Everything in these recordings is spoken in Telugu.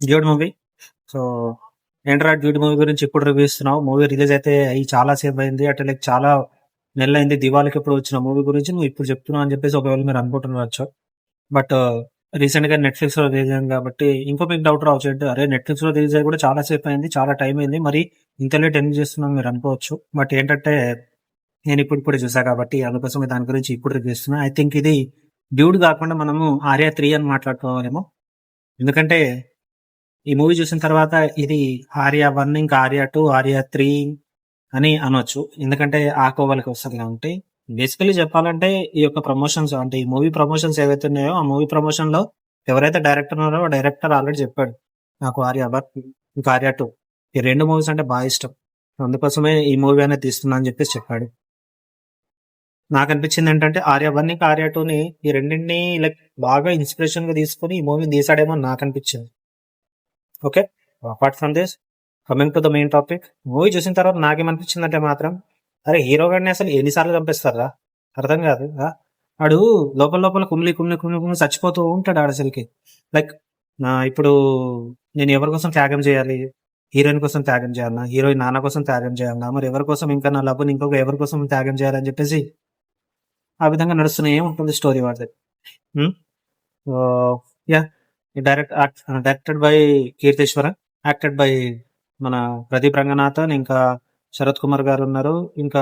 Dude movie. సో ఏంట్రా డ్యూడ్ మూవీ గురించి ఇప్పుడు రివ్యూ ఇస్తున్నావు? మూవీ రిలీజ్ అయితే అయ్యి చాలా సేపు అయింది, అంటే లైక్ చాలా నెలలైంది. దివాళికి ఇప్పుడు వచ్చిన మూవీ గురించి నువ్వు ఇప్పుడు చెప్తున్నావు అని చెప్పేసి ఒకవేళ మీరు అనుకుంటున్నారు. బట్ రీసెంట్ గా నెట్ఫ్లిక్స్ లో రిలీజ్ అయింది కాబట్టి ఇంకో మీకు డౌట్ రావచ్చు, అంటే అరే నెట్ఫ్లిక్స్ లో రిలీజ్ అయ్యి కూడా చాలా సేపు అయింది, చాలా టైం అయింది, మరి ఇంత లేట్ ఎందుకు చేస్తున్నాను మీరు అనుకోవచ్చు. బట్ ఏంటంటే నేను ఇప్పుడు చూసా కాబట్టి అందుకోసం దాని గురించి ఇప్పుడు రివ్యూ ఇస్తున్నా. ఐ థింక్ ఇది డ్యూడ్ కాకుండా మనము ఆర్యా 3 అని మాట్లాడుకోవాలేమో. ఎందుకంటే ఈ మూవీ చూసిన తర్వాత ఇది ఆర్యా 1, ఇంకా ఆర్యా 2, ఆర్యా 3 అని అనొచ్చు. ఎందుకంటే ఆ కోవలకి వస్తుంది కాబట్టి. బేసికలీ చెప్పాలంటే ఈ యొక్క ప్రమోషన్స్, అంటే ఈ మూవీ ప్రమోషన్స్ ఏవైతే ఉన్నాయో ఆ మూవీ ప్రమోషన్ లో ఎవరైతే డైరెక్టర్ ఉన్నారో ఆ డైరెక్టర్ ఆల్రెడీ చెప్పాడు, నాకు ఆర్యా 1 ఇంకా ఆర్యా 2 ఈ రెండు మూవీస్ అంటే బాగా ఇష్టం, అందుకోసమే ఈ మూవీ అనేది తీస్తున్నా అని చెప్పేసి చెప్పాడు. నాకు అనిపించింది ఏంటంటే ఆర్యా 1 ఇంకా ఆర్యా 2ని ఈ రెండింటిని లైక్ బాగా ఇన్స్పిరేషన్ గా తీసుకొని ఈ మూవీని తీసాడేమో అని నాకు అనిపించింది. Okay, apart from this, coming to the main topic, movie చూసిన తర్వాత నాకేమనిపించిందంటే మాత్రం, అరే హీరో గారిని అసలు ఎన్నిసార్లు చంపేస్తారా, అర్థం కాదు. వాడు లోపల లోపల కుమిలి కుమిలి కుమిలి కుమిలి చచ్చిపోతూ ఉంటాడు ఆడ అసలుకి. లైక్ ఇప్పుడు నేను ఎవరి కోసం త్యాగం చేయాలి, హీరోయిన్ కోసం త్యాగం చేయాలన్నా, హీరోయిన్ నాన్న కోసం త్యాగం చేయాలన్నా, మరి ఎవరి కోసం ఇంకా నా లవ్ని ఇంకొక ఎవరి కోసం త్యాగం చేయాలని చెప్పేసి ఆ విధంగా నడుస్తూనే ఉంటుంది స్టోరీ వాడిది. Yeah, directed by Keerthiswara, acted by మన ప్రదీప్ రంగనాథన్, ఇంకా శరత్ కుమార్ గారు ఉన్నారు, ఇంకా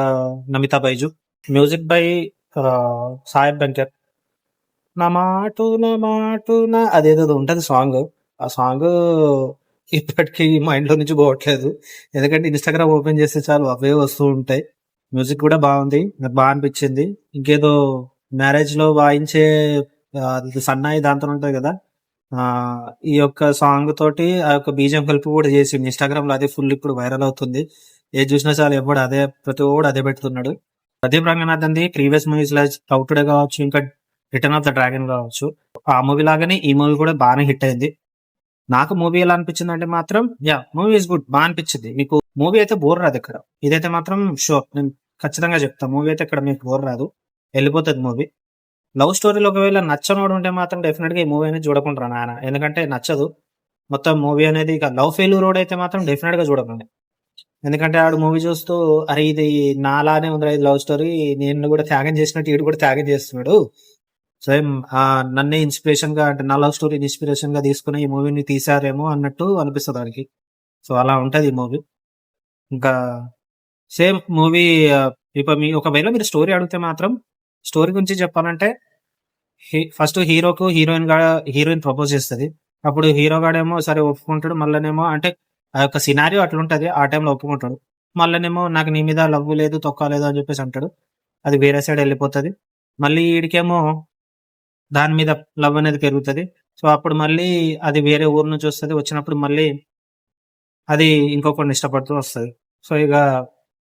నమితా బైజు. Music by Sai Abhyankkar. నా అదేదో ఉంటది సాంగ్. ఆ సాంగ్ ఇప్పటికీ మైండ్ లో నుంచి పోవట్లేదు, ఎందుకంటే ఇన్స్టాగ్రామ్ ఓపెన్ చేస్తే చాలు అవే వస్తూ ఉంటాయి. మ్యూజిక్ కూడా బాగుంది, నాకు బాగా అనిపించింది. ఇంకేదో మ్యారేజ్ లో వాయించే సన్నాయి దాంతో ఉంటది కదా, ఈ యొక్క సాంగ్ తోటి ఆ యొక్క బీజం కలిపి కూడా చేసి ఇన్స్టాగ్రామ్ లో అదే ఫుల్ ఇప్పుడు వైరల్ అవుతుంది. ఏది చూసినా చాలు ఎవడు అదే, ప్రతి ఒక్కడు అదే పెడుతున్నాడు. Pradeep Ranganathan the previous movies లా అవుటుడే కావచ్చు, ఇంకా రిటర్న్ ఆఫ్ ద డ్రాగన్ కావచ్చు, ఆ మూవీ లాగానే ఈ మూవీ కూడా బాగానే హిట్ అయింది. నాకు మూవీ ఎలా అనిపించింది అంటే మాత్రం, యా మూవీ ఇస్ గుడ్, బాగా అనిపించింది. మీకు మూవీ అయితే బోర్ రాదు ఇక్కడ, ఇదైతే మాత్రం షూర్, నేను ఖచ్చితంగా చెప్తాను. మూవీ అయితే ఇక్కడ మీకు బోర్ రాదు, వెళ్ళిపోతుంది మూవీ. లవ్ స్టోరీలో ఒకవేళ నచ్చనోడు ఉంటే మాత్రం డెఫినెట్ గా ఈ మూవీ అనేది చూడకుండా నాయన, ఎందుకంటే నచ్చదు మొత్తం మూవీ అనేది. ఇక లవ్ ఫెయిల్యూర్ రోడ్ అయితే మాత్రం డెఫినెట్ గా చూడకండి, ఎందుకంటే ఆడు మూవీ చూస్తూ అరే ఇది నాలానే ఉంది ఇది లవ్ స్టోరీ, నేను కూడా త్యాగం చేసినట్టు ఈడు కూడా త్యాగం చేస్తున్నాడు, సేమ్ నన్నే ఇన్స్పిరేషన్ గా, అంటే నా లవ్ స్టోరీని ఇన్స్పిరేషన్ గా తీసుకుని ఈ మూవీని తీసారేమో అన్నట్టు అనిపిస్తుంది దానికి. సో అలా ఉంటది ఈ మూవీ. ఇంకా సేమ్ మూవీ ఇప్పుడు ఒకవేళ మీరు స్టోరీ అడిగితే మాత్రం, స్టోరీ గురించి చెప్పాలంటే ఫస్ట్ హీరోకు హీరోయిన్ ప్రపోజ్ చేస్తుంది. అప్పుడు హీరో గాడేమో సరే ఒప్పుకుంటాడు, మళ్ళనేమో అంటే ఆ యొక్క సినారియో అట్లుంటది, ఆ టైంలో ఒప్పుకుంటాడు. మళ్ళనేమో నాకు నీ మీద లవ్ లేదు, తొక్కలేదు అని చెప్పేసి అంటాడు. అది వేరే సైడ్ వెళ్ళిపోతుంది. మళ్ళీ వీడికేమో దాని మీద లవ్ అనేది పెరుగుతుంది. సో అప్పుడు మళ్ళీ అది వేరే ఊరు నుంచి వస్తుంది, వచ్చినప్పుడు మళ్ళీ అది ఇంకొకరిని ఇష్టపడుతూ వస్తుంది. సో ఇక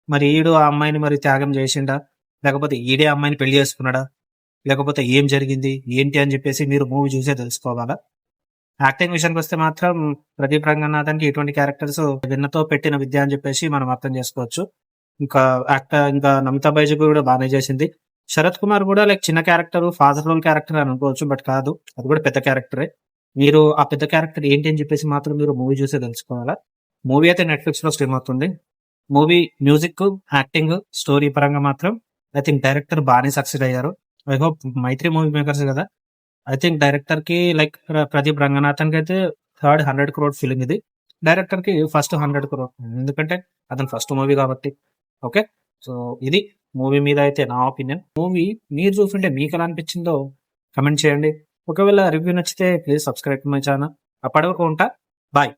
మరి ఈడు ఆ అమ్మాయిని మరి త్యాగం చేసిండా, లేకపోతే ఈడే అమ్మాయిని పెళ్లి చేసుకున్నాడా, లేకపోతే ఏం జరిగింది ఏంటి అని చెప్పేసి మీరు మూవీ చూసే తెలుసుకోవాలా. యాక్టింగ్ విషయానికి వస్తే మాత్రం ప్రదీప్ రంగనాథన్కి ఇటువంటి క్యారెక్టర్స్ విన్నతో పెట్టిన విద్య అని చెప్పేసి మనం అర్థం చేసుకోవచ్చు. ఇంకా ఇంకా నమితా బైజు కూడా బాగానే చేసింది. శరత్ కుమార్ కూడా లైక్ చిన్న క్యారెక్టర్, ఫాదర్ రోల్ క్యారెక్టర్ అని అనుకోవచ్చు, బట్ కాదు, అది కూడా పెద్ద క్యారెక్టరే. మీరు ఆ పెద్ద క్యారెక్టర్ ఏంటి అని చెప్పేసి మాత్రం మీరు మూవీ చూసే తెలుసుకోవాలా. మూవీ అయితే నెట్ఫ్లిక్స్ లో స్ట్రీమ్ అవుతుంది. మూవీ మ్యూజిక్, యాక్టింగ్, స్టోరీ పరంగా మాత్రం ఐ థింక్ డైరెక్టర్ బాగానే సక్సెస్ అయ్యారు. I hope Mythri movie makers కదా, ఐ థింక్ డైరెక్టర్ కి లైక్ ప్రదీప్ రంగనాథన్ కి అయితే థర్డ్ 100 crore ఫిలిం ఇది, డైరెక్టర్ కి ఫస్ట్ 100 crore, ఎందుకంటే అతను ఫస్ట్ మూవీ కాబట్టి. ఓకే, సో ఇది మూవీ మీద అయితే నా ఒపీనియన్. మూవీ మీరు చూస్తుంటే మీకు ఎలా అనిపించిందో కమెంట్ చేయండి. ఒకవేళ రివ్యూ నచ్చితే ప్లీజ్ సబ్స్క్రైబ్ మై ఛానల్. అప్పటివరకు ఉంటా, బాయ్.